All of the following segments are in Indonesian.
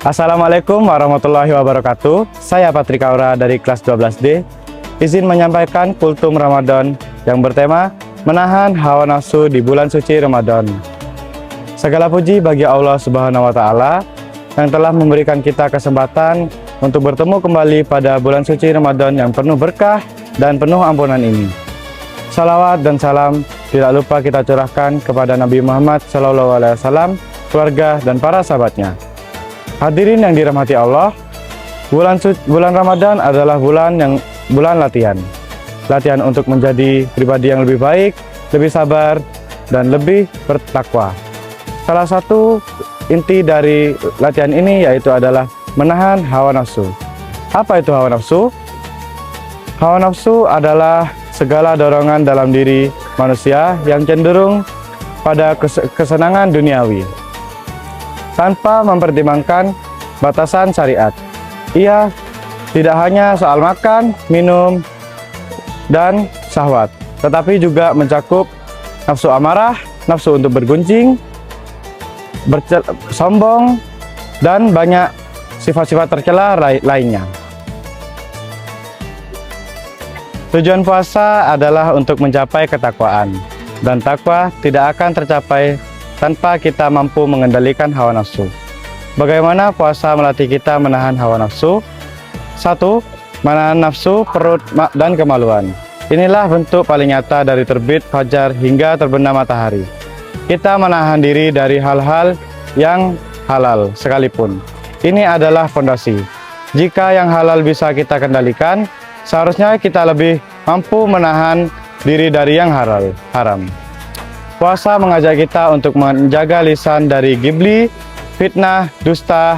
Assalamualaikum warahmatullahi wabarakatuh. Saya Patrik Aura dari kelas 12D. Izin menyampaikan kultum Ramadan yang bertema menahan hawa nafsu di bulan suci Ramadan. Segala puji bagi Allah Subhanahu wa Ta'ala yang telah memberikan kita kesempatan untuk bertemu kembali pada bulan suci Ramadan yang penuh berkah dan penuh ampunan ini. Salawat dan salam tidak lupa kita curahkan kepada Nabi Muhammad SAW, keluarga dan para sahabatnya. Hadirin yang dirahmati Allah, bulan Ramadan adalah bulan latihan. Latihan untuk menjadi pribadi yang lebih baik, lebih sabar, dan lebih bertakwa. Salah satu inti dari latihan ini yaitu adalah menahan hawa nafsu. Apa itu hawa nafsu? Hawa nafsu adalah segala dorongan dalam diri manusia yang cenderung pada kesenangan duniawi tanpa mempertimbangkan batasan syariat. Ia tidak hanya soal makan, minum, dan syahwat, tetapi juga mencakup nafsu amarah, nafsu untuk bergunjing, sombong, dan banyak sifat-sifat tercela lainnya. Tujuan puasa adalah untuk mencapai ketakwaan, dan takwa tidak akan tercapai tanpa kita mampu mengendalikan hawa nafsu. Bagaimana puasa melatih kita menahan hawa nafsu? 1. Menahan nafsu, perut, dan kemaluan. Inilah bentuk paling nyata dari terbit fajar hingga terbenam matahari. Kita menahan diri dari hal-hal yang halal sekalipun. Ini adalah fondasi. Jika yang halal bisa kita kendalikan, seharusnya kita lebih mampu menahan diri dari yang haram. Puasa mengajak kita untuk menjaga lisan dari ghibli, fitnah, dusta,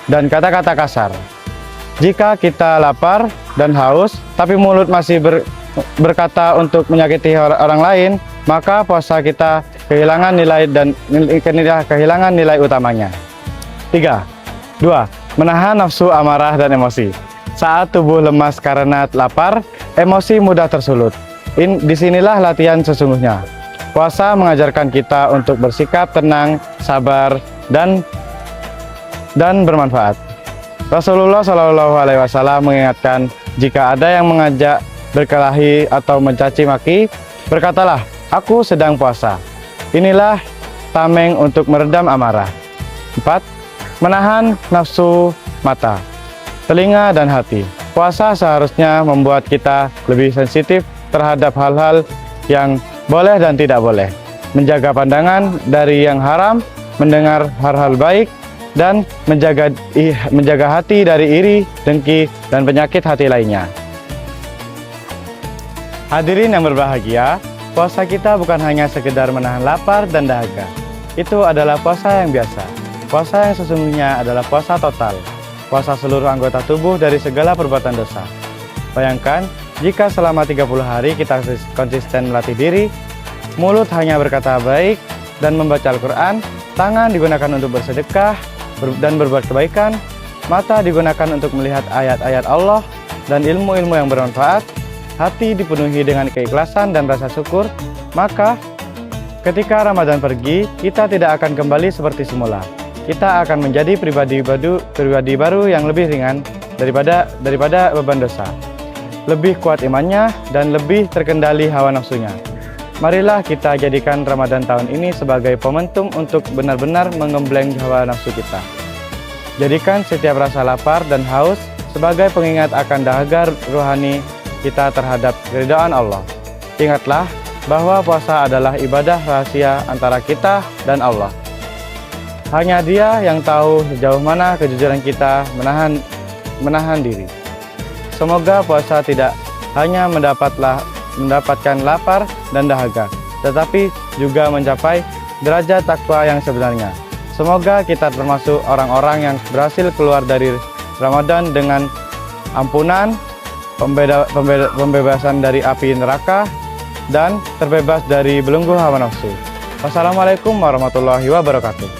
dan kata-kata kasar. Jika kita lapar dan haus, tapi mulut masih berkata untuk menyakiti orang lain, maka puasa kita kehilangan nilai utamanya. 3. Menahan nafsu amarah dan emosi. Saat tubuh lemas karena lapar, emosi mudah tersulut. Disinilah latihan sesungguhnya. Puasa mengajarkan kita untuk bersikap tenang, sabar, dan bermanfaat. Rasulullah SAW mengingatkan, jika ada yang mengajak berkelahi atau mencaci maki, berkatalah, aku sedang puasa. Inilah tameng untuk meredam amarah. 4. Menahan nafsu mata, telinga, dan hati. Puasa seharusnya membuat kita lebih sensitif terhadap hal-hal yang boleh dan tidak boleh, menjaga pandangan dari yang haram, mendengar hal-hal baik, dan menjaga hati dari iri, dengki, dan penyakit hati lainnya. Hadirin yang berbahagia, puasa kita bukan hanya sekedar menahan lapar dan dahaga. Itu adalah puasa yang biasa. Puasa yang sesungguhnya adalah puasa total, puasa seluruh anggota tubuh dari segala perbuatan dosa. Bayangkan, jika selama 30 hari kita konsisten melatih diri, mulut hanya berkata baik dan membaca Al-Quran, tangan digunakan untuk bersedekah dan berbuat kebaikan, mata digunakan untuk melihat ayat-ayat Allah dan ilmu-ilmu yang bermanfaat, hati dipenuhi dengan keikhlasan dan rasa syukur, maka ketika Ramadan pergi, kita tidak akan kembali seperti semula. Kita akan menjadi pribadi baru yang lebih ringan daripada beban dosa, lebih kuat imannya, dan lebih terkendali hawa nafsunya. Marilah kita jadikan Ramadan tahun ini sebagai momentum untuk benar-benar menggembleng hawa nafsu kita. Jadikan setiap rasa lapar dan haus sebagai pengingat akan dahaga rohani kita terhadap keridhaan Allah. Ingatlah bahwa puasa adalah ibadah rahasia antara kita dan Allah. Hanya Dia yang tahu sejauh mana kejujuran kita menahan diri. Semoga puasa tidak hanya mendapatkan lapar dan dahaga, tetapi juga mencapai derajat takwa yang sebenarnya. Semoga kita termasuk orang-orang yang berhasil keluar dari Ramadan dengan ampunan, pembebasan dari api neraka, dan terbebas dari belenggu hawa nafsu. Wassalamualaikum warahmatullahi wabarakatuh.